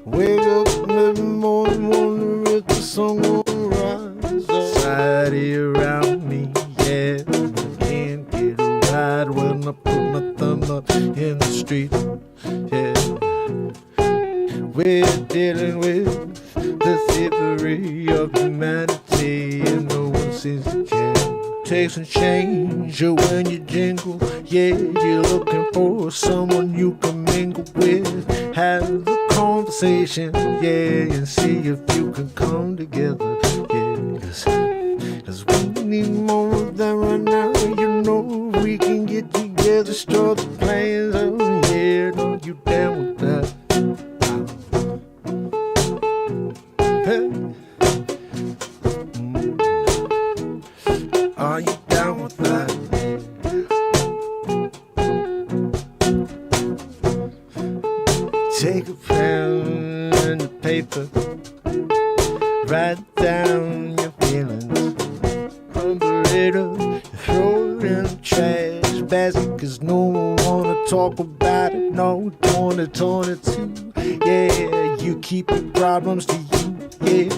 Wake up every morning, wonder if the sun gonna rise. Society around me, yeah, I can't get a ride when I put my thumb up in the street, yeah. We're dealing with the thievery of humanity, and no one seems to care. Takes and change when you jingle, yeah, you're looking for someone you can mingle with. Have the conversation, yeah, and see if you can come together, yeah, cause we need more of that right now, you know, we can get together, start the plans, oh yeah, no, you down with that? Hey. Are you down with that? Take a pen and a paper, write down your feelings, crumble it up, throw it in the trash basket, cause no one wanna talk about it, no, torn it too, yeah, you keep your problems to you, yeah,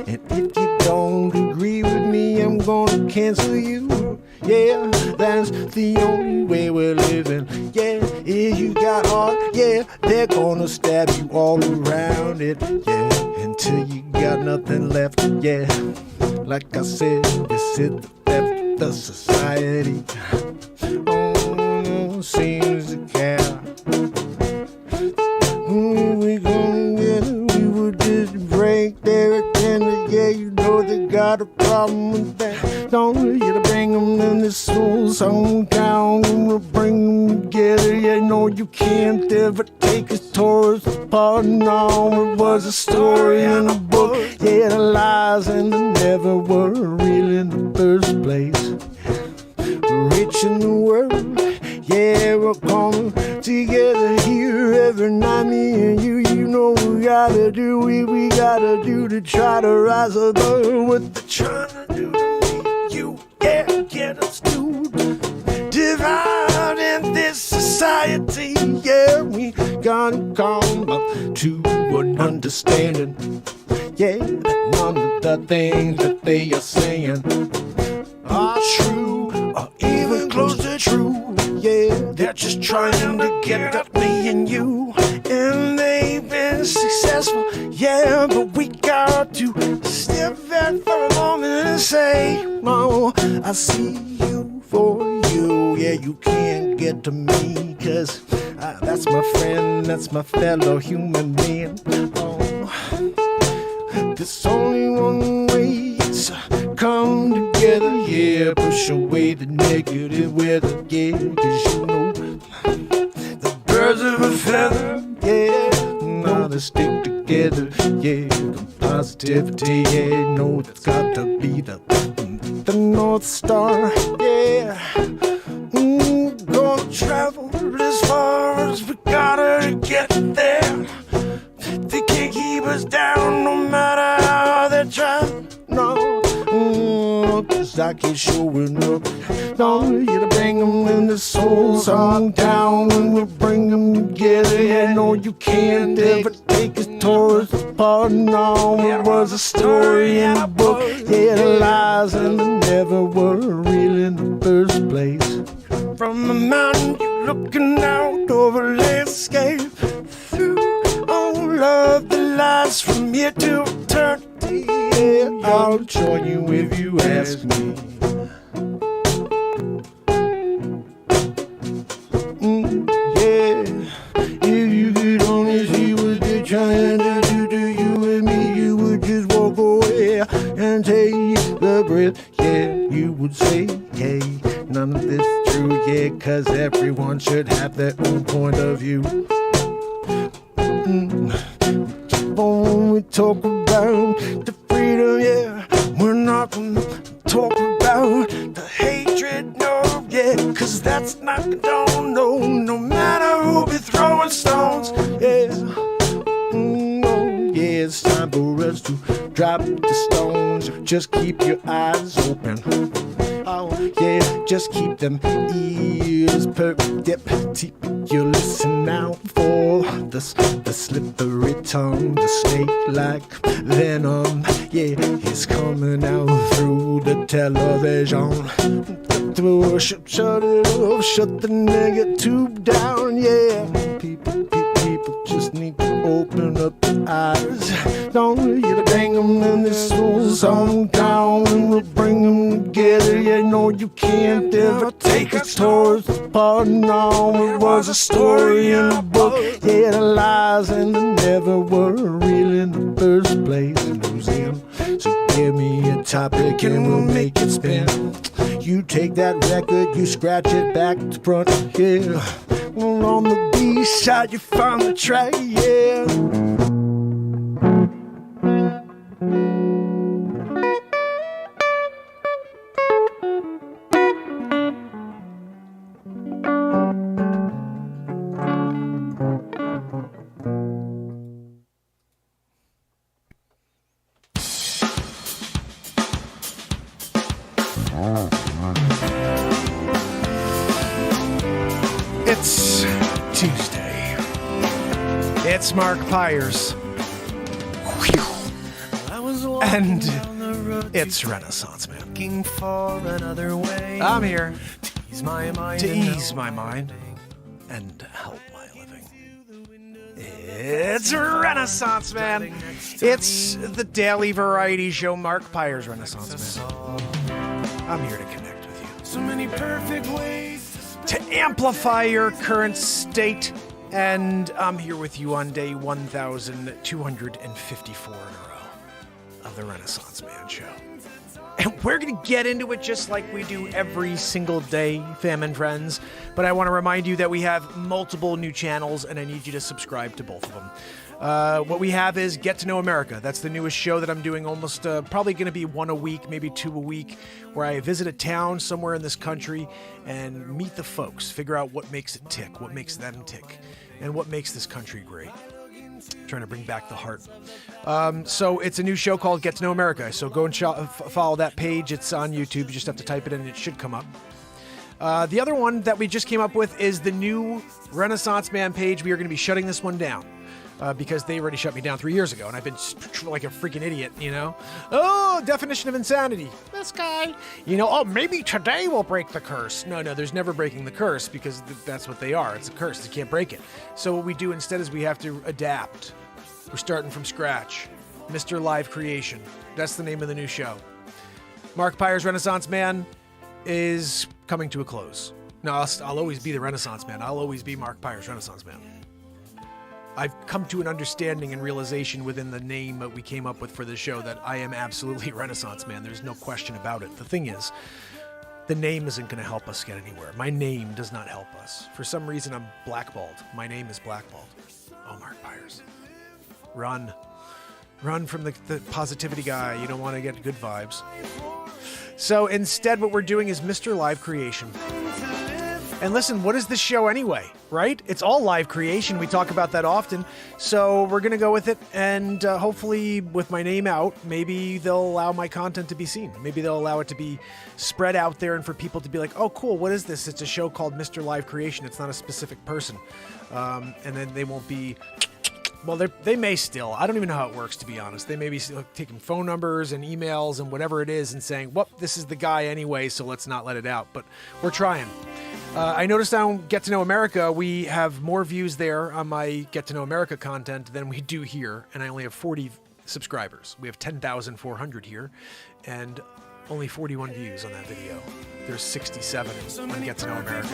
and if you don't agree with me, I'm gonna cancel you, yeah, that's the only way we're living, yeah, if you got heart, yeah, they're gonna stab you all around it, yeah, until you got nothing left, yeah, like I said, this is the theft of the society, oh, no one seems to care, we gonna get it, we would just break their agenda, yeah, you know they got a problem with that, don't you to bring them in this soul song down, we'll bring them together, yeah, no you can't ever take us towards the part, no, it was a story in a book, yeah, the lies and the never were real in the first place, rich in the world, yeah, we're coming together here every night, me and you know we gotta do we gotta do to try to rise above what they're trying to do to me, you, yeah, get us to divide in this society, yeah, we gotta come up to an understanding, yeah, that none of the things that they are saying are true, or even close to true, yeah, they're just trying to get at me and you, and they've been successful, yeah, but we got to step back for a moment and say, no, I see you for you, yeah, you can't get to me, cause that's my friend, that's my fellow human being, oh, there's only one way to come together, yeah, push away the negative weather, yeah, cause you know, the birds of a feather, yeah, now they stick together, yeah, positivity, yeah, no, that's got to be the North Star, yeah, gonna travel as far as we gotta get there, they can't keep us down no matter how they try, no, cause I keep showing up, don't you to bring them in the soul song down, when we bring them together, yeah, no you can't ever take us towards the part, no, it was a story in a book, yeah, the lies and the never were real in the first place, from a mountain you're looking out over a landscape, through all of the lies from here to eternity, yeah, I'll join you if you ask me. Yeah, if you could only see what they're trying to do to you and me, you would just walk away and take the breath, yeah, you would say, hey, none of this is true, yeah, cause everyone should have their own point of view. When we talk about the freedom, yeah, we're not gonna talk about the hatred, no, yeah, cause that's not condoned, no matter who be throwing stones, yeah, no, yeah, it's time for us to drop the stones, just keep your eyes open, Oh, yeah, just keep them ears perked up. You listen out for the slippery tongue, the snake-like venom. Yeah, he's coming out through the television. Shut it off, shut the nigga tube down. Yeah, people just need to open up their eyes. Don't you bring them in this old song town, and we'll bring them together. You know you can't ever take a story apart. No, it was a story in a book. Yeah, the lies and the never were real in the first place. So give me a topic and we'll make it spin. You take that record, you scratch it back to front, yeah. Well, on the B-side, you find the track, yeah. It's Tuesday. It's Mark Pyers. And it's Renaissance Man. I'm here to ease my mind and help my living. It's Renaissance Man. It's the daily variety show, Mark Pyers Renaissance Man. I'm here to connect with you. So many perfect ways to amplify your current state, and I'm here with you on day 1254 in a row of the Renaissance Man Show. And we're going to get into it just like we do every single day, fam and friends. But I want to remind you that we have multiple new channels, and I need you to subscribe to both of them. What we have is Get to Know America. That's the newest show that I'm doing, almost probably going to be one a week, maybe two a week, where I visit a town somewhere in this country and meet the folks, figure out what makes it tick, what makes them tick, and what makes this country great. Trying to bring back the heart. So it's a new show called Get to Know America. So go and follow that page. It's on YouTube. You just have to type it in and it should come up. The other one that we just came up with is the new Renaissance Man page. We are going to be shutting this one down. Because they already shut me down 3 years ago, and I've been like a freaking idiot, you know? Oh, definition of insanity. This guy. You know, oh, maybe today we'll break the curse. No, there's never breaking the curse, because that's what they are. It's a curse. You can't break it. So what we do instead is we have to adapt. We're starting from scratch. Mr. Live Creation. That's the name of the new show. Mark Pyers Renaissance Man is coming to a close. No, I'll always be the Renaissance Man. I'll always be Mark Pyers Renaissance Man. I've come to an understanding and realization within the name that we came up with for this show that I am absolutely Renaissance Man. There's no question about it. The thing is, the name isn't going to help us get anywhere. My name does not help us. For some reason, I'm blackballed. My name is blackballed. Oh, Mark Pyers. Run. Run from the positivity guy. You don't want to get good vibes. So instead, what we're doing is Mr. Live Creation. And listen, what is this show anyway, right? It's all live creation. We talk about that often. So we're going to go with it. And hopefully with my name out, maybe they'll allow my content to be seen. Maybe they'll allow it to be spread out there and for people to be like, oh, cool, what is this? It's a show called Mr. Live Creation. It's not a specific person. And then they won't be... Well, they may still. I don't even know how it works, to be honest. They may be taking phone numbers and emails and whatever it is and saying, well, this is the guy anyway, so let's not let it out. But we're trying. I noticed on Get to Know America, we have more views there on my Get to Know America content than we do here, and I only have 40 subscribers. We have 10,400 here, and only 41 views on that video. There's 67 on Get to Know America.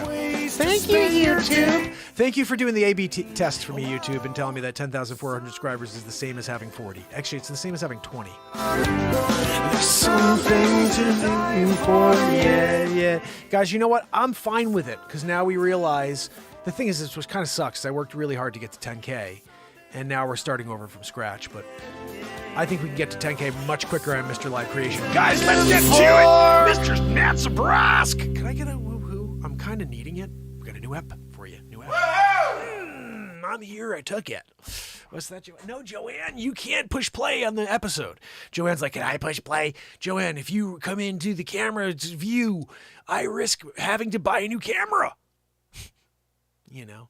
Thank you, YouTube. Thank you for doing the A/B test for me, YouTube, and telling me that 10,400 subscribers is the same as having 40. Actually, it's the same as having 20. There's something to live for. Yeah. Guys, you know what? I'm fine with it, because now we realize... The thing is, this was kind of sucks. I worked really hard to get to 10K, and now we're starting over from scratch, but... I think we can get to 10K much quicker on Mr. Live Creation. Guys, let's get to it! Mr. Natsabrask! Can I get a woohoo? I'm kind of needing it. We got a new app for you. New app. I'm here. I took it. What's that, Joanne? No, Joanne, you can't push play on the episode. Joanne's like, can I push play? Joanne, if you come into the camera's view, I risk having to buy a new camera. You know.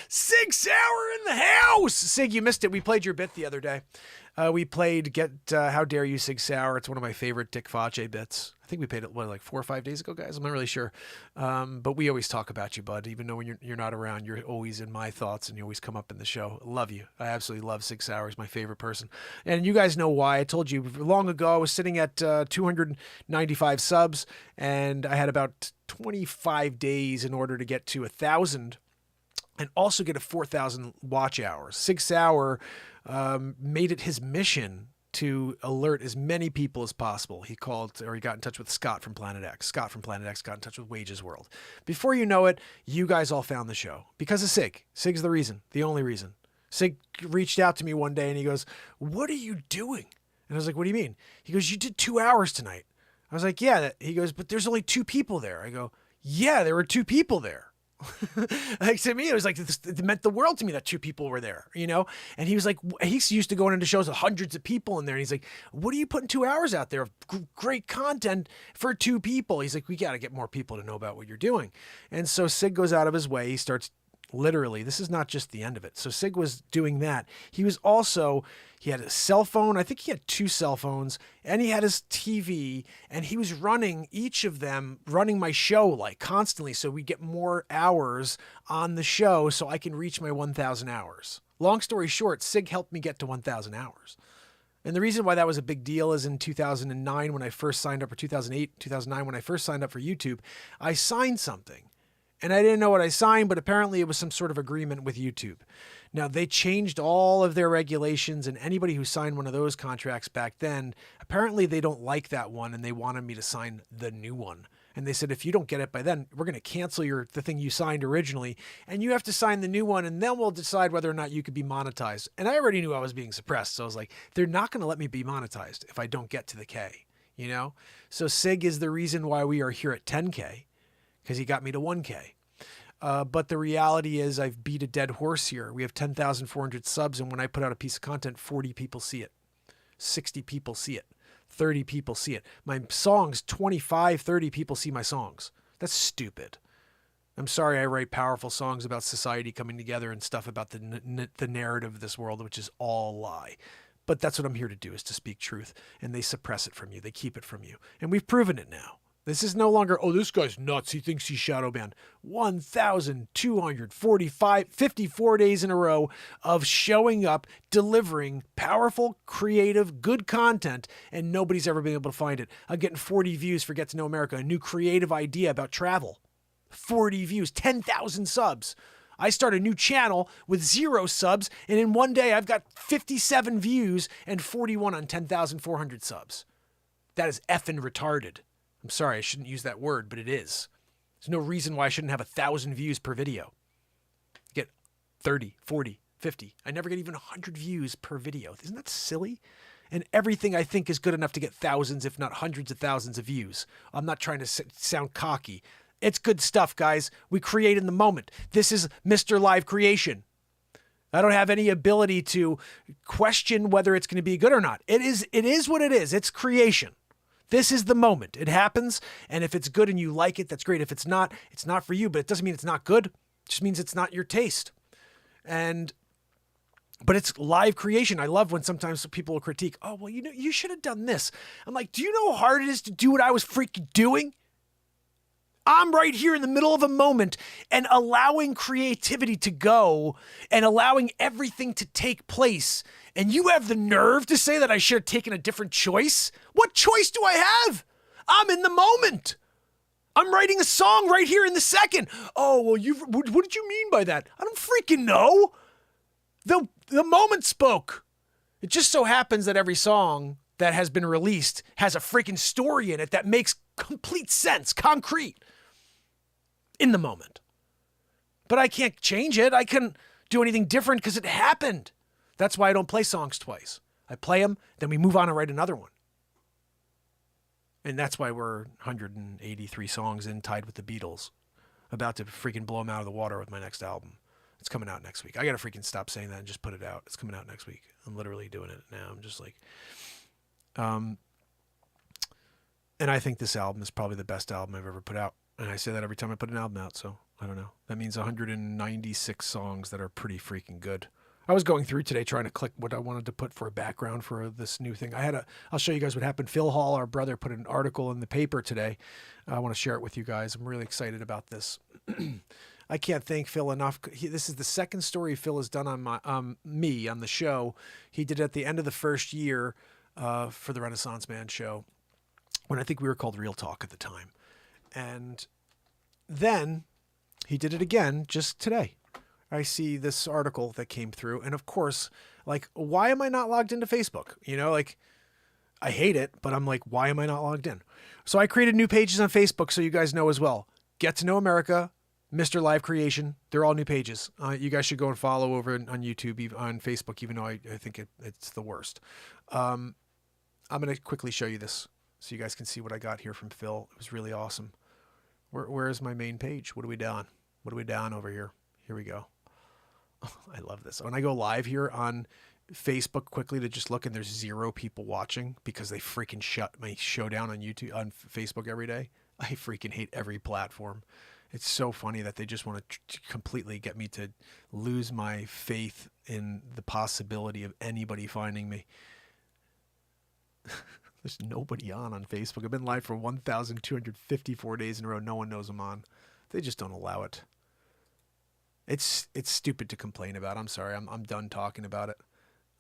Sig Sauer in the house. Sig, you missed it. We played your bit the other day. We played How Dare You, Sig Sauer. It's one of my favorite Dick Face bits. I think we played it, like 4 or 5 days ago, guys? I'm not really sure. But we always talk about you, bud. Even though when you're not around, you're always in my thoughts and you always come up in the show. Love you. I absolutely love Sig Sauer. He's my favorite person. And you guys know why. I told you long ago, I was sitting at 295 subs, and I had about 25 days in order to get to 1,000 and also get a 4,000 watch hours. Sig Sauer made it his mission to alert as many people as possible. He got in touch with Scott from Planet X. Scott from Planet X got in touch with Wages World. Before you know it, you guys all found the show because of Sig. Sig's the reason, the only reason. Sig reached out to me one day and he goes, "What are you doing?" And I was like, "What do you mean?" He goes, "You did 2 hours tonight." I was like, "Yeah." He goes, "But there's only 2 people there." I go, "Yeah, there were 2 people there." Like, to me, it was like, it meant the world to me that 2 people were there, you know? And he was like, he's used to going into shows with hundreds of people in there. And he's like, "What are you putting 2 hours out there of great content for 2 people? He's like, "We got to get more people to know about what you're doing." And so Sig goes out of his way. He starts literally, this is not just the end of it. So Sig was doing that. He had a cell phone. I think he had 2 cell phones, and he had his TV, and he was running each of them, running my show like constantly. So we get more hours on the show so I can reach my 1,000 hours. Long story short, Sig helped me get to 1,000 hours. And the reason why that was a big deal is in 2009, when I first signed up, or 2008, 2009, when I first signed up for YouTube, I signed something. And I didn't know what I signed, but apparently it was some sort of agreement with YouTube. Now, they changed all of their regulations, and anybody who signed one of those contracts back then, apparently they don't like that one, and they wanted me to sign the new one. And they said, if you don't get it by then, we're going to cancel the thing you signed originally, and you have to sign the new one, and then we'll decide whether or not you could be monetized. And I already knew I was being suppressed, so I was like, they're not going to let me be monetized if I don't get to the K, you know? So Sig is the reason why we are here at 10K, because he got me to 1K. But the reality is I've beat a dead horse here. We have 10,400 subs, and when I put out a piece of content, 40 people see it. 60 people see it. 30 people see it. My songs, 25, 30 people see my songs. That's stupid. I'm sorry I write powerful songs about society coming together and stuff about the narrative of this world, which is all lie. But that's what I'm here to do, is to speak truth. And they suppress it from you. They keep it from you. And we've proven it now. This is no longer, "Oh, this guy's nuts. He thinks he's shadow banned." 54 days in a row of showing up, delivering powerful, creative, good content, and nobody's ever been able to find it. I'm getting 40 views for Get to Know America, a new creative idea about travel. 40 views, 10,000 subs. I start a new channel with 0 subs, and in one day I've got 57 views and 41 on 10,400 subs. That is effing retarded. I'm sorry, I shouldn't use that word, but it is. There's no reason why I shouldn't have 1,000 views per video. Get 30, 40, 50. I never get even 100 views per video. Isn't that silly? And everything I think is good enough to get thousands, if not hundreds of thousands of views. I'm not trying to sound cocky. It's good stuff, guys. We create in the moment. This is Mr. Live Creation. I don't have any ability to question whether it's going to be good or not. It is what it is. It's creation. This is the moment. It happens, and if it's good and you like it, that's great. If it's not for you, but it doesn't mean it's not good. It just means it's not your taste. But it's live creation. I love when sometimes people will critique, "Oh, well, you should have done this." I'm like, do you know how hard it is to do what I was freaking doing? I'm right here in the middle of a moment and allowing creativity to go and allowing everything to take place. And you have the nerve to say that I should have taken a different choice? What choice do I have? I'm in the moment. I'm writing a song right here in the second. "Oh, well, what did you mean by that?" I don't freaking know. The moment spoke. It just so happens that every song that has been released has a freaking story in it that makes complete sense, concrete, in the moment. But I can't change it. I couldn't do anything different because it happened. That's why I don't play songs twice. I play them, then we move on and write another one. And that's why we're 183 songs in, tied with the Beatles, about to freaking blow them out of the water with my next album. It's coming out next week. I got to freaking stop saying that and just put it out. It's coming out next week. I'm literally doing it now. I'm just like, and I think this album is probably the best album I've ever put out. And I say that every time I put an album out. So I don't know. That means 196 songs that are pretty freaking good. I was going through today trying to click what I wanted to put for a background for this new thing. I'll show you guys what happened. Phil Hall, our brother, put an article in the paper today. I want to share it with you guys. I'm really excited about this. I can't thank Phil enough. This is the second story Phil has done on me on the show. He did it at the end of the first year for the Renaissance Man show, when I think we were called Real Talk at the time. And then he did it again just today. I see this article that came through. And of course, like, why am I not logged into Facebook? You know, like, I hate it, but I'm like, why am I not logged in? So I created new pages on Facebook so you guys know as well. Get to Know America, Mr. Live Creation. They're all new pages. You guys should go and follow over on YouTube, on Facebook, even though I think it's the worst. I'm going to quickly show you this so you guys can see what I got here from Phil. It was really awesome. Where is my main page? What are we doing? What are we doing over here? Here we go. Oh, I love this. When I go live here on Facebook quickly to just look, and there's 0 people watching because they freaking shut my show down on YouTube, on Facebook every day. I freaking hate every platform. It's so funny that they just want to completely get me to lose my faith in the possibility of anybody finding me. There's nobody on Facebook. I've been live for 1,254 days in a row. No one knows I'm on. They just don't allow it. It's stupid to complain about. I'm sorry. I'm done talking about it.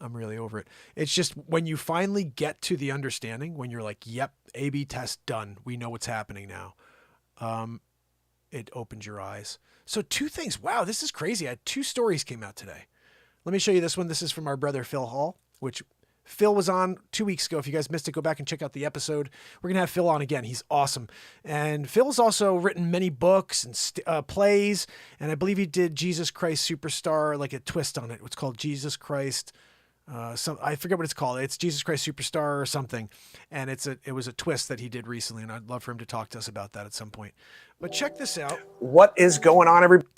I'm really over it. It's just when you finally get to the understanding, when you're like, yep, A/B test done. We know what's happening now. It opens your eyes. So 2 things. Wow, this is crazy. I had 2 stories came out today. Let me show you this one. This is from our brother, Phil Hall, which Phil was on 2 weeks ago. If you guys missed it, go back and check out the episode. We're going to have Phil on again. He's awesome. And Phil's also written many books and plays. And I believe he did Jesus Christ Superstar, like a twist on it. It's called Jesus Christ. I forget what it's called. It's Jesus Christ Superstar or something. And it was a twist that he did recently. And I'd love for him to talk to us about that at some point. But check this out. What is going on, everybody?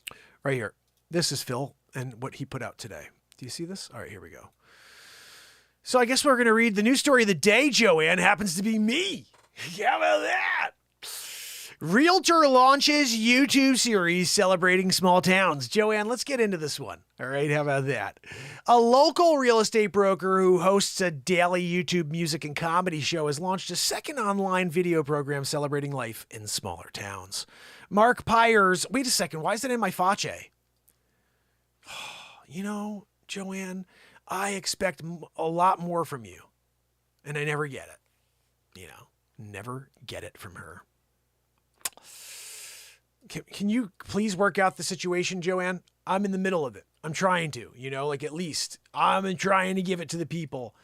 Right here. This is Phil and what he put out today. Do you see this? All right, here we go. So I guess we're going to read the news story of the day, Joanne. Happens to be me. How about that? Realtor launches YouTube series celebrating small towns. Joanne, let's get into this one. All right, how about that? A local real estate broker who hosts a daily YouTube music and comedy show has launched a second online video program celebrating life in smaller towns. Mark Pyers, wait a second, why is that in my face? You know, Joanne, I expect a lot more from you, and I never get it. You know, never get it from her. Can you please work out the situation, Joanne? I'm in the middle of it. I'm trying to, you know, like at least I'm trying to give it to the people,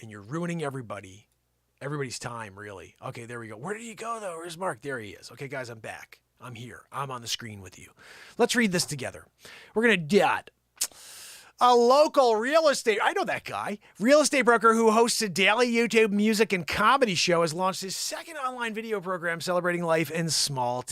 and you're ruining everybody's time, really. Okay, there we go. Where did he go, though? Where's Mark? There he is. Okay, guys, I'm back. I'm here. I'm on the screen with you. Let's read this together. We're going to dot. A local real estate broker who hosts a daily YouTube music and comedy show has launched his second online video program celebrating life in smaller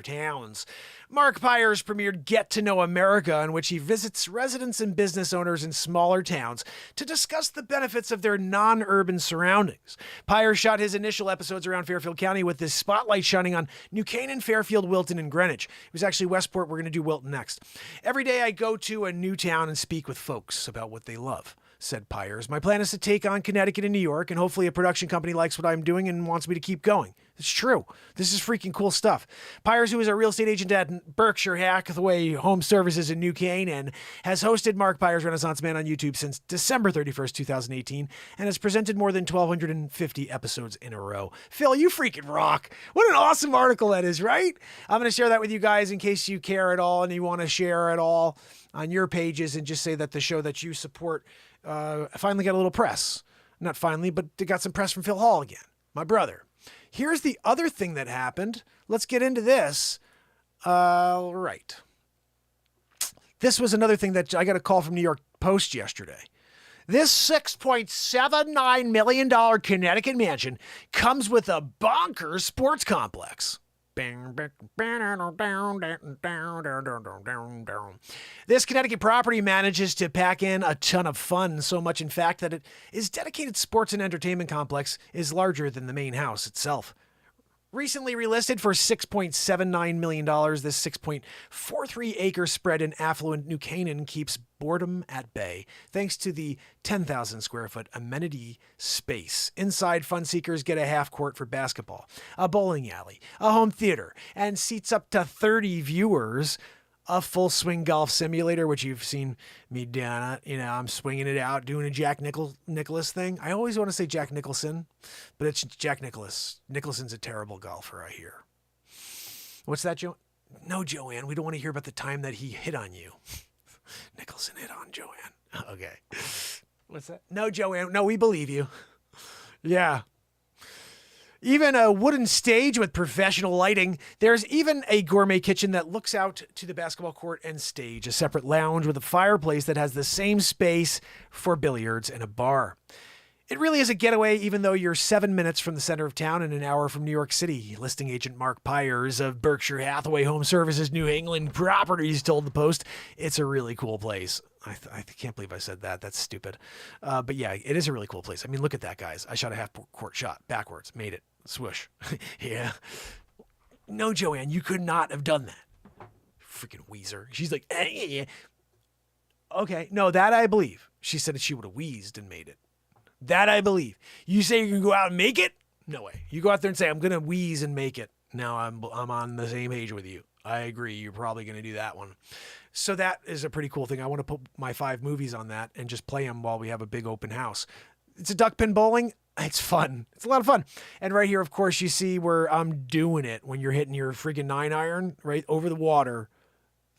towns. Mark Pyers premiered Get to Know America, in which he visits residents and business owners in smaller towns to discuss the benefits of their non-urban surroundings. Pyers shot his initial episodes around Fairfield County with the spotlight shining on New Canaan, Fairfield, Wilton, and Greenwich. It was actually Westport. We're going to do Wilton next. Every day I go to a new town and speak with folks about what they love, said Pyers. My plan is to take on Connecticut and New York, and hopefully a production company likes what I'm doing and wants me to keep going. It's true. This is freaking cool stuff. Pyers, who is a real estate agent at Berkshire Hathaway Home Services in New Canaan, has hosted Mark Pyers Renaissance Man on YouTube since December 31st, 2018, and has presented more than 1,250 episodes in a row. Phil, you freaking rock. What an awesome article that is, right? I'm going to share that with you guys in case you care at all and you want to share at all on your pages and just say that the show that you support finally got a little press. Not finally, but they got some press from Phil Hall again, my brother. Here's the other thing that happened. Let's get into this. Right. This was another thing that I got a call from New York Post yesterday. This $6.79 million Connecticut mansion comes with a bonkers sports complex. This Connecticut property manages to pack in a ton of fun, so much in fact that its dedicated sports and entertainment complex is larger than the main house itself. Recently relisted for $6.79 million, this 6.43-acre spread in affluent New Canaan keeps boredom at bay thanks to the 10,000 square foot amenity space. Inside, fun seekers get a half court for basketball, a bowling alley, a home theater, and seats up to 30 viewers. A full swing golf simulator, which you've seen me down at. I'm swinging it out, doing a Jack Nicklaus thing. I always want to say Jack Nicholson, but it's Jack Nicklaus. Nicholson's a terrible golfer, I hear. What's that, Joanne? No, Joanne, we don't want to hear about the time that he hit on you. Nicholson hit on Joanne. Okay. What's that? No, Joanne. No, we believe you. Yeah. Even a wooden stage with professional lighting. There's even a gourmet kitchen that looks out to the basketball court and stage, a separate lounge with a fireplace that has the same space for billiards and a bar. It really is a getaway, even though you're 7 minutes from the center of town and an hour from New York City. Listing agent Mark Pyers of Berkshire Hathaway Home Services New England Properties told the Post, it's a really cool place. I can't believe I said that. That's stupid. But yeah, it is a really cool place. I mean, look at that, guys. I shot a half court shot backwards. Made it. Swoosh. Yeah. No, Joanne, you could not have done that. Freaking Weezer. She's like, eh. Okay. No, that I believe. She said that she would have wheezed and made it. That I believe. You say you can go out and make it? No way. You go out there and say, I'm going to wheeze and make it. No, I'm on the same page with you. I agree. You're probably going to do that one. So that is a pretty cool thing. I want to put my 5 movies on that and just play them while we have a big open house. It's a duck pin bowling. It's fun. It's a lot of fun. And right here, of course, you see where I'm doing it when you're hitting your freaking 9-iron right over the water,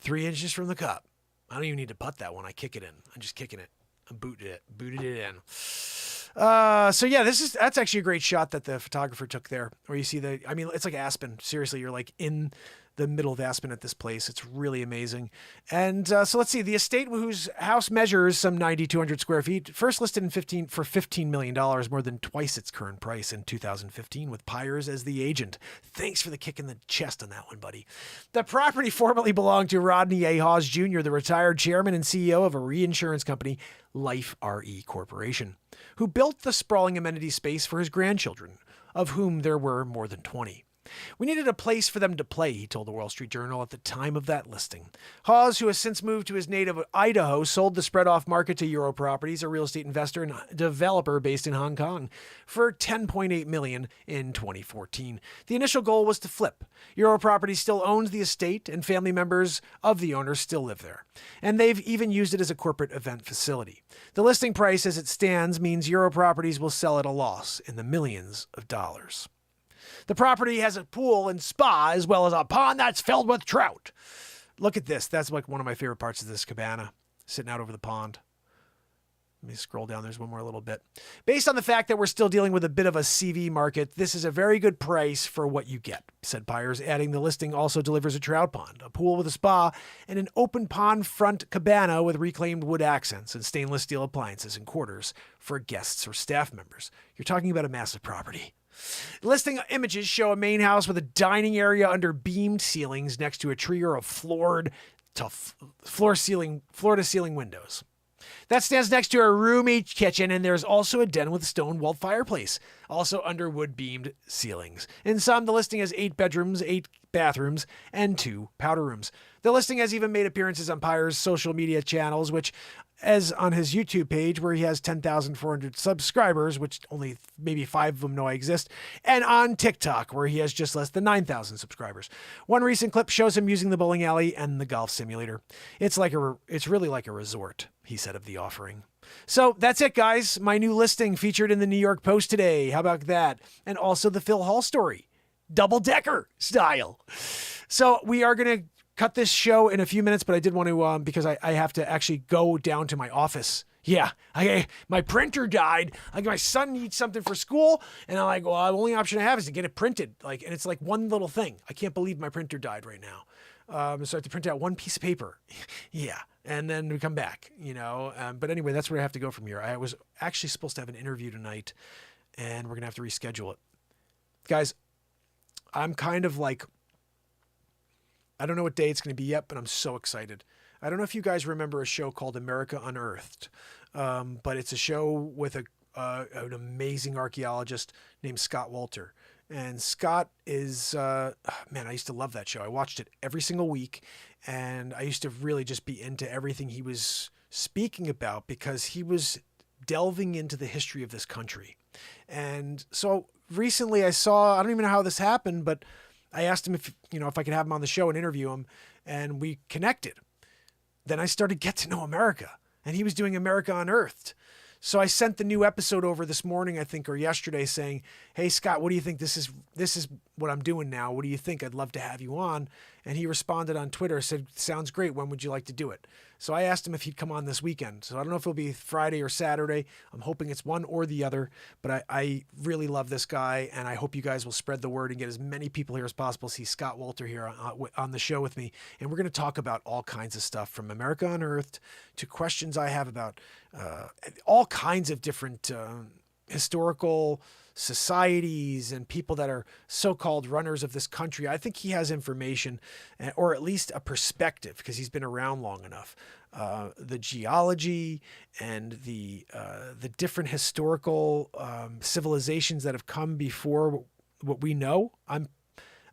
3 inches from the cup. I don't even need to putt that one. I kick it in. I'm just kicking it. I booted it in. So yeah, that's actually a great shot that the photographer took there, where you see it's like Aspen. Seriously, you're like in the middle of Aspen at this place. It's really amazing. And so let's see, the estate whose house measures some 9,200 square feet, first listed for $15 million, more than twice its current price in 2015, with Pyers as the agent. Thanks for the kick in the chest on that one, buddy. The property formerly belonged to Rodney A. Hawes Jr., the retired chairman and CEO of a reinsurance company, Life RE Corporation, who built the sprawling amenity space for his grandchildren, of whom there were more than 20. We needed a place for them to play, he told the Wall Street Journal at the time of that listing. Hawes, who has since moved to his native Idaho, sold the spread off market to Euro Properties, a real estate investor and developer based in Hong Kong, for $10.8 million in 2014. The initial goal was to flip. Euro Properties still owns the estate, and family members of the owners still live there. And they've even used it as a corporate event facility. The listing price as it stands means Euro Properties will sell at a loss in the millions of dollars. The property has a pool and spa, as well as a pond that's filled with trout. Look at this. That's like one of my favorite parts of this cabana, sitting out over the pond. Let me scroll down. There's one more little bit. Based on the fact that we're still dealing with a bit of a CV market, this is a very good price for what you get, said Pyers, adding the listing also delivers a trout pond, a pool with a spa, and an open pond front cabana with reclaimed wood accents and stainless steel appliances and quarters for guests or staff members. You're talking about a massive property. Listing images show a main house with a dining area under beamed ceilings next to a trio of floor to ceiling windows. That stands next to a roomy kitchen, and there's also a den with a stone-walled fireplace, also under wood-beamed ceilings. In sum, the listing has 8 bedrooms, 8 bathrooms, and 2 powder rooms. The listing has even made appearances on Pyers' social media channels, which, as on his YouTube page, where he has 10,400 subscribers, which only maybe 5 of them know I exist, and on TikTok, where he has just less than 9,000 subscribers. One recent clip shows him using the bowling alley and the golf simulator. It's really like a resort, he said of the offering. So that's it, guys. My new listing featured in the New York Post today. How about that? And also the Phil Hall story. Double-decker style. So we are going to cut this show in a few minutes, but I did want to, because I have to actually go down to my office. Yeah, my printer died. Like, my son needs something for school, and I'm like, well, the only option I have is to get it printed. And it's like one little thing. I can't believe my printer died right now. So I have to print out one piece of paper. Yeah. And then we come back, but anyway, that's where I have to go from here. I was actually supposed to have an interview tonight, and we're going to have to reschedule it. Guys, I'm kind of like I don't know what day it's going to be yet, but I'm so excited. I don't know if you guys remember a show called America Unearthed, but it's a show with an amazing archaeologist named Scott Wolter. And Scott is, man, I used to love that show. I watched it every single week, and I used to really just be into everything he was speaking about because he was delving into the history of this country. And so recently I don't even know how this happened, but I asked him if I could have him on the show and interview him, and we connected. Then I started Get to Know America, and he was doing America Unearthed. So I sent the new episode over this morning, I think, or yesterday, saying, "Hey, Scott, what do you think? This is what I'm doing now. What do you think? I'd love to have you on." And he responded on Twitter, said, "Sounds great. When would you like to do it?" So I asked him if he'd come on this weekend. So I don't know if it'll be Friday or Saturday. I'm hoping it's one or the other, but I really love this guy, and I hope you guys will spread the word and get as many people here as possible. See Scott Wolter here on the show with me, and we're going to talk about all kinds of stuff from America Unearthed to questions I have about all kinds of different historical societies and people that are so-called runners of this country. I think he has information, or at least a perspective, because he's been around long enough. The geology and the different historical civilizations that have come before what we know.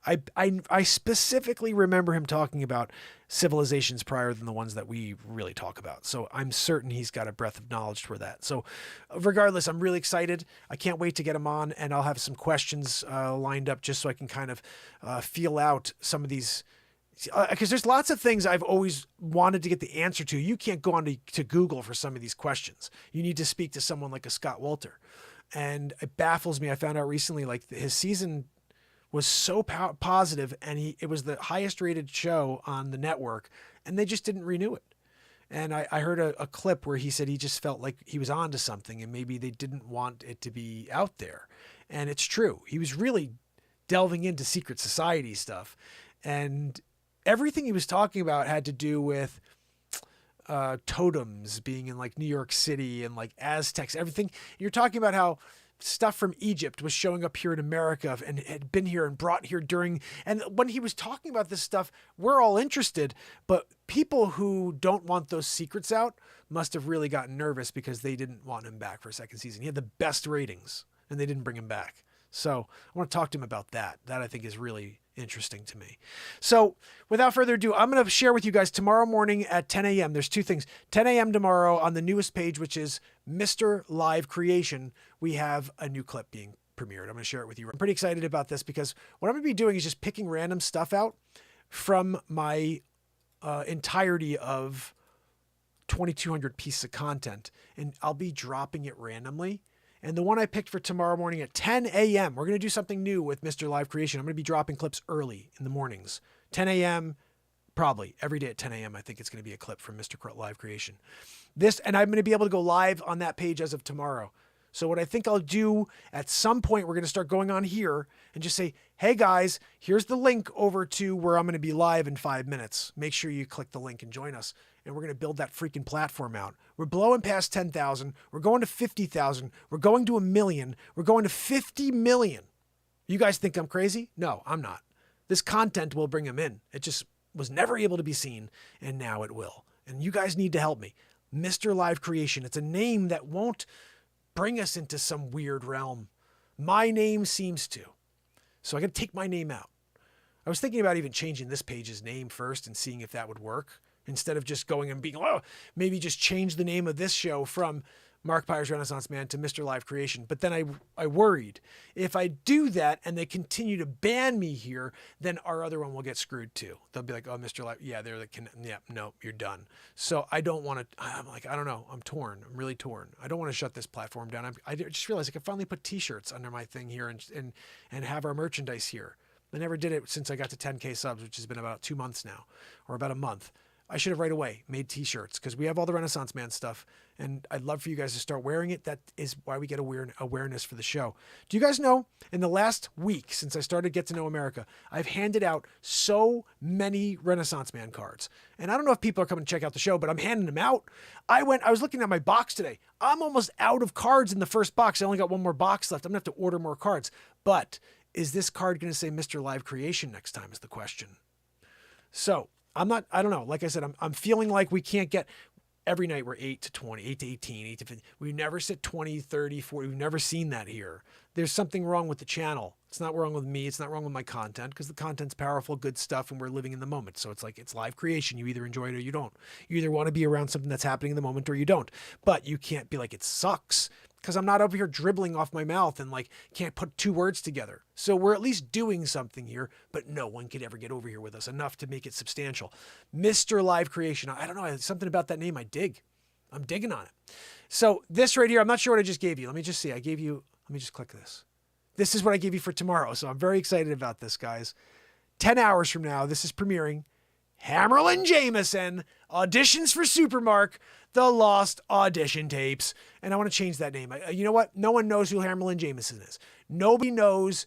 I specifically remember him talking about civilizations prior than the ones that we really talk about. So I'm certain he's got a breadth of knowledge for that. So regardless, I'm really excited. I can't wait to get him on, and I'll have some questions lined up just so I can kind of feel out some of these, because there's lots of things I've always wanted to get the answer to. You can't go on to Google for some of these questions. You need to speak to someone like a Scott Wolter. And it baffles me. I found out recently, like, his season was so positive, and it was the highest rated show on the network, and they just didn't renew it. And I heard a clip where he said he just felt like he was onto something, and maybe they didn't want it to be out there. And it's true. He was really delving into secret society stuff, and everything he was talking about had to do with totems being in like New York City and like Aztecs, everything. You're talking about how stuff from Egypt was showing up here in America and had been here and brought here and when he was talking about this stuff, we're all interested, but people who don't want those secrets out must have really gotten nervous because they didn't want him back for a second season. He had the best ratings and they didn't bring him back. So I want to talk to him about that. That I think is really interesting to me. So without further ado, I'm going to share with you guys tomorrow morning at 10 a.m. There's two things. 10 a.m. tomorrow on the newest page, which is Mr. Live Creation. We have a new clip being premiered. I'm going to share it with you. I'm pretty excited about this because what I'm going to be doing is just picking random stuff out from my entirety of 2,200 pieces of content, and I'll be dropping it randomly. And the one I picked for tomorrow morning at 10 a.m., we're going to do something new with Mr. Live Creation. I'm going to be dropping clips early in the mornings. 10 a.m., probably every day at 10 a.m., I think it's going to be a clip from Mr. Live Creation. And I'm going to be able to go live on that page as of tomorrow. So what I think I'll do at some point, we're going to start going on here and just say, hey guys, here's the link over to where I'm going to be live in 5 minutes. Make sure you click the link and join us. And we're going to build that freaking platform out. We're blowing past 10,000. We're going to 50,000. We're going to 1 million. We're going to 50 million. You guys think I'm crazy? No, I'm not. This content will bring them in. It just was never able to be seen, and now it will. And you guys need to help me. Mr. Live Creation. It's a name that won't bring us into some weird realm. My name seems to. So I got to take my name out. I was thinking about even changing this page's name first and seeing if that would work, instead of just going and being, oh, maybe just change the name of this show from Mark Pyre's Renaissance Man to Mr. Live Creation. But then I worried if I do that and they continue to ban me here, then our other one will get screwed too. They'll be like, oh, Mr. Live. Yeah, no, you're done. So I don't want to, I'm like, I don't know. I'm torn. I'm really torn. I don't want to shut this platform down. I just realized I could finally put t-shirts under my thing here and have our merchandise here. I never did it since I got to 10K subs, which has been about 2 months now, or about a month. I should have right away made t-shirts because we have all the Renaissance Man stuff, and I'd love for you guys to start wearing it. That is why we get awareness for the show. Do you guys know, in the last week since I started Get to Know America, I've handed out so many Renaissance Man cards. And I don't know if people are coming to check out the show, but I'm handing them out. I was looking at my box today. I'm almost out of cards in the first box. I only got one more box left. I'm going to have to order more cards. But is this card going to say Mr. Live Creation next time is the question. So I don't know. Like I said, I'm feeling like we can't get, every night we're 8 to 20, 8 to 18, 8 to 50. We never sit 20, 30, 40. We've never seen that here. There's something wrong with the channel. It's not wrong with me. It's not wrong with my content, because the content's powerful, good stuff, and we're living in the moment. So it's like, it's live creation. You either enjoy it or you don't. You either want to be around something that's happening in the moment or you don't. But you can't be like, it sucks, because I'm not over here dribbling off my mouth and like can't put two words together. So we're at least doing something here, but no one could ever get over here with us enough to make it substantial. Mr. Live Creation. I don't know. Something about that name I dig. I'm digging on it. So this right here, I'm not sure what I just gave you. Let me just see. Let me just click this. This is what I gave you for tomorrow. So I'm very excited about this, guys. 10 hours from now, this is premiering. Hammerlin Jameson, auditions for Supermark, the lost audition tapes. And I want to change that name. You know what? No one knows who Hammerlin Jameson is. Nobody knows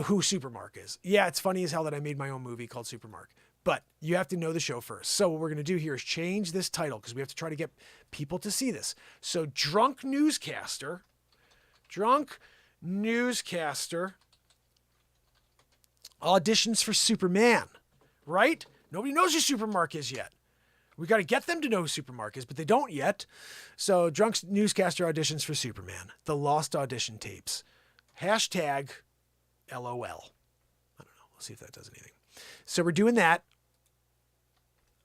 who Supermark is. Yeah, it's funny as hell that I made my own movie called Supermark. But you have to know the show first. So what we're going to do here is change this title, because we have to try to get people to see this. So drunk newscaster auditions for Superman, right? Nobody knows who Supermark is yet. We got to get them to know who Supermark is, but they don't yet. So drunk newscaster auditions for Superman, the lost audition tapes. Hashtag LOL. I don't know. We'll see if that does anything. So we're doing that.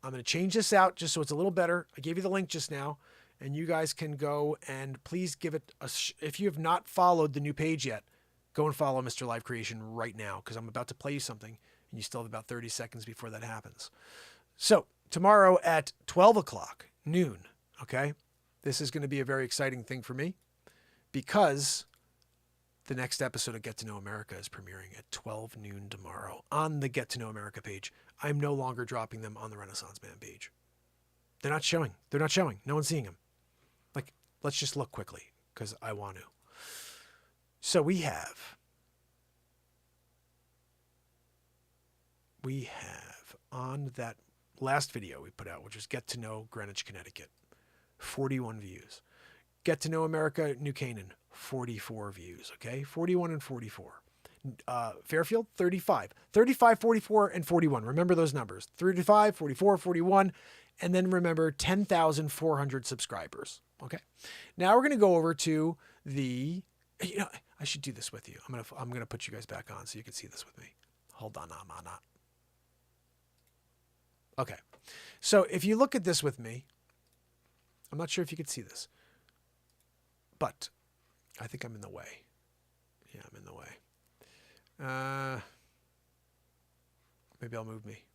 I'm going to change this out just so it's a little better. I gave you the link just now, and you guys can go and please give it if you have not followed the new page yet, go and follow Mr. Live Creation right now, because I'm about to play you something and you still have about 30 seconds before that happens. So tomorrow at 12 o'clock noon. Okay. This is going to be a very exciting thing for me, because the next episode of Get to Know America is premiering at 12 noon tomorrow on the Get to Know America page. I'm no longer dropping them on the Renaissance Man page. They're not showing. No one's seeing them. Like, let's just look quickly, because I want to. So we have on that last video we put out, which was Get to Know Greenwich, Connecticut, 41 views. Get to Know America, New Canaan, 44 views, okay? 41 and 44. Fairfield, 35. 35, 44, and 41. Remember those numbers. 35, 44, 41. And then remember 10,400 subscribers, okay? Now we're going to go over to the... I should do this with you. I'm gonna put you guys back on so you can see this with me. Hold on, I'm not. Okay. So if you look at this with me, I'm not sure if you could see this, but I think I'm in the way. Yeah, I'm in the way. Maybe I'll move me.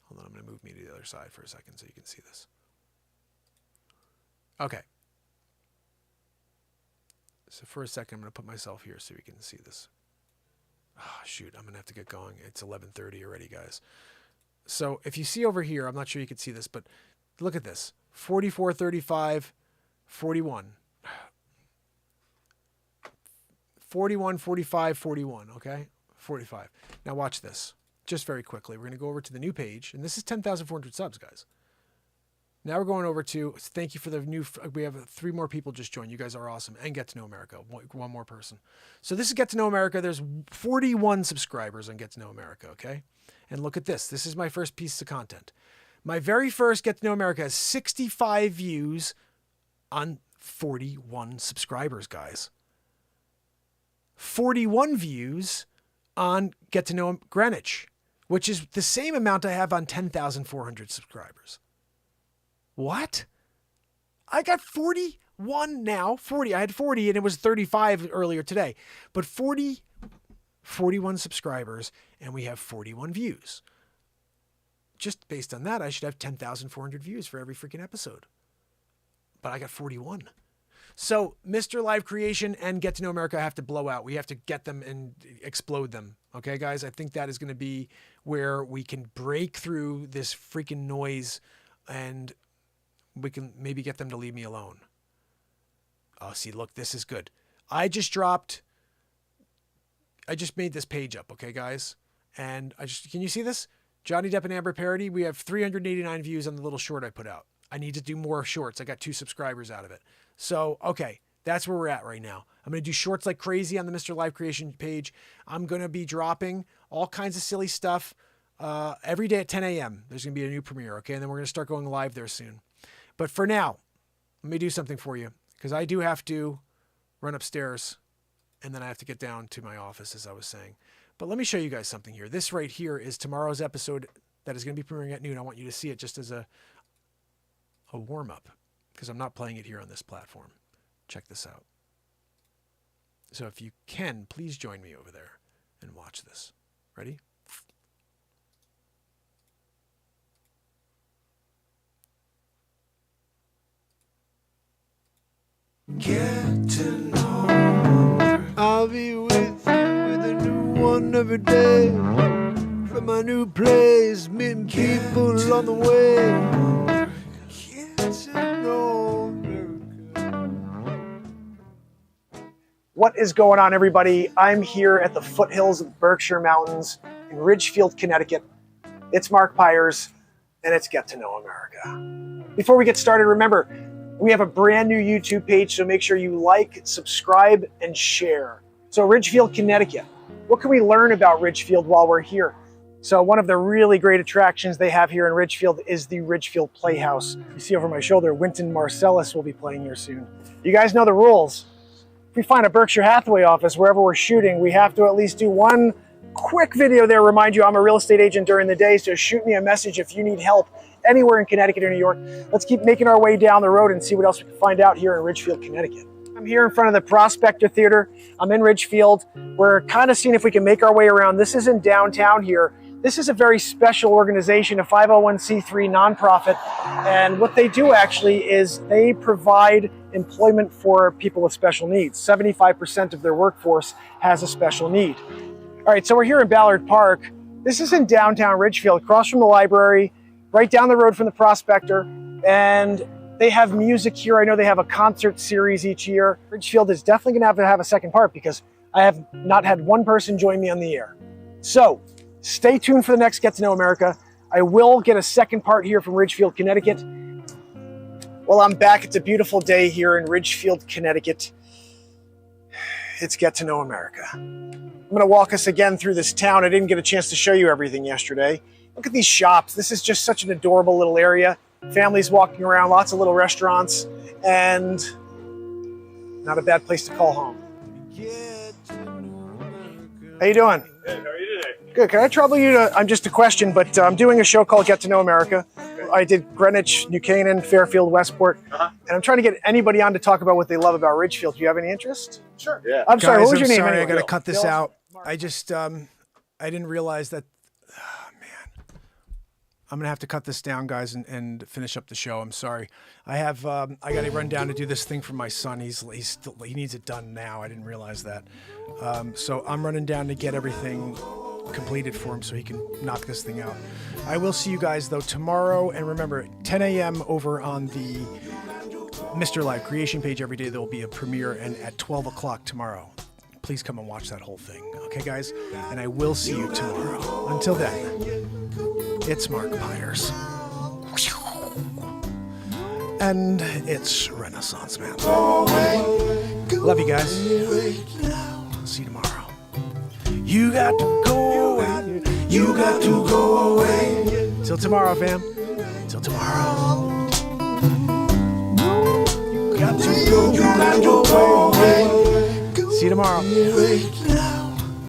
Hold on, I'm going to move me to the other side for a second so you can see this. Okay. So for a second, I'm going to put myself here so you can see this. Oh, shoot, I'm going to have to get going. It's 11:30 already, guys. So if you see over here, I'm not sure you can see this, but look at this. 44, 35, 41. 41, 45, 41, okay? 45. Now watch this. Just very quickly. We're going to go over to the new page, and this is 10,400 subs, guys. Now we're going over to, thank you for the new, we have 3 more people just joined. You guys are awesome. And Get to Know America. One more person. So this is Get to Know America. There's 41 subscribers on Get to Know America, okay? And look at this. This is my first piece of content. My very first Get to Know America has 65 views on 41 subscribers, guys. 41 views on Get to Know Greenwich, which is the same amount I have on 10,400 subscribers. What? I got 41 now. 40. I had 40 and it was 35 earlier today. But 41 subscribers, and we have 41 views. Just based on that, I should have 10,400 views for every freaking episode. But I got 41. So Mr. Live Creation and Get to Know America have to blow out. We have to get them and explode them. Okay, guys? I think that is going to be where we can break through this freaking noise, and we can maybe get them to leave me alone. Oh, see, look, this is good. I just made this page up, okay, guys? And can you see this? Johnny Depp and Amber parody. We have 389 views on the little short I put out. I need to do more shorts. I got 2 subscribers out of it. So, okay, that's where we're at right now. I'm going to do shorts like crazy on the Mr. Live Creation page. I'm going to be dropping all kinds of silly stuff Every day at 10 a.m. there's going to be a new premiere, okay? And then we're going to start going live there soon. But for now, let me do something for you, because I do have to run upstairs, and then I have to get down to my office, as I was saying. But let me show you guys something here. This right here is tomorrow's episode that is going to be premiering at noon. I want you to see it just as a warm-up, because I'm not playing it here on this platform. Check this out. So if you can, please join me over there and watch this. Ready? Get to know. I'll be with you with a new one every day. From my new place, meeting people on the way. Get to know America. What is going on, everybody? I'm here at the foothills of the Berkshire Mountains in Ridgefield, Connecticut. It's Mark Pyers, and it's Get to Know America. Before we get started, remember, we have a brand new YouTube page, so make sure you like, subscribe, and share. So Ridgefield, Connecticut. What can we learn about Ridgefield while we're here? So one of the really great attractions they have here in Ridgefield is the Ridgefield Playhouse. You see over my shoulder, Wynton Marsalis will be playing here soon. You guys know the rules. If we find a Berkshire Hathaway office wherever we're shooting, we have to at least do one quick video there. Remind you, I'm a real estate agent during the day, so shoot me a message if you need help anywhere in Connecticut or New York. Let's keep making our way down the road and see what else we can find out here in Ridgefield, Connecticut. I'm here in front of the Prospector Theater. I'm in Ridgefield. We're kind of seeing if we can make our way around. This is in downtown here. This is a very special organization, a 501c3 nonprofit. And what they do actually is they provide employment for people with special needs. 75% of their workforce has a special need. All right, so we're here in Ballard Park. This is in downtown Ridgefield, across from the library, right down the road from the Prospector. And they have music here. I know they have a concert series each year. Ridgefield is definitely gonna have a second part, because I have not had one person join me on the air. So stay tuned for the next Get to Know America. I will get a second part here from Ridgefield, Connecticut. Well, I'm back. It's a beautiful day here in Ridgefield, Connecticut. It's Get to Know America. I'm gonna walk us again through this town. I didn't get a chance to show you everything yesterday. Look at these shops. This is just such an adorable little area. Families walking around, lots of little restaurants, and not a bad place to call home. How you doing? Good. How are you today? Good. Can I trouble you to, I'm just a question, but I'm doing a show called Get to Know America. Okay. I did Greenwich, New Canaan, Fairfield, Westport, and I'm trying to get anybody on to talk about what they love about Ridgefield. Do you have any interest? Sure. Yeah. I'm sorry, what was I'm your name sorry, anyway? I got to cut this Bill? out. I just, I didn't realize that, man. I'm going to have to cut this down, guys, and finish up the show. I'm sorry. I got to run down to do this thing for my son. He needs it done now. I didn't realize that. So I'm running down to get everything completed for him so he can knock this thing out. I will see you guys, though, tomorrow. And remember, 10 a.m. over on the Mr. Live Creation page every day, there will be a premiere, and at 12 o'clock tomorrow. Please come and watch that whole thing. Okay, guys? And I will see you tomorrow. Until then, it's Mark Pyers. And it's Renaissance Man. Love you guys. See you tomorrow. You got to go away. You got to go away. Till tomorrow, fam. Till tomorrow. You got to go away. See you tomorrow.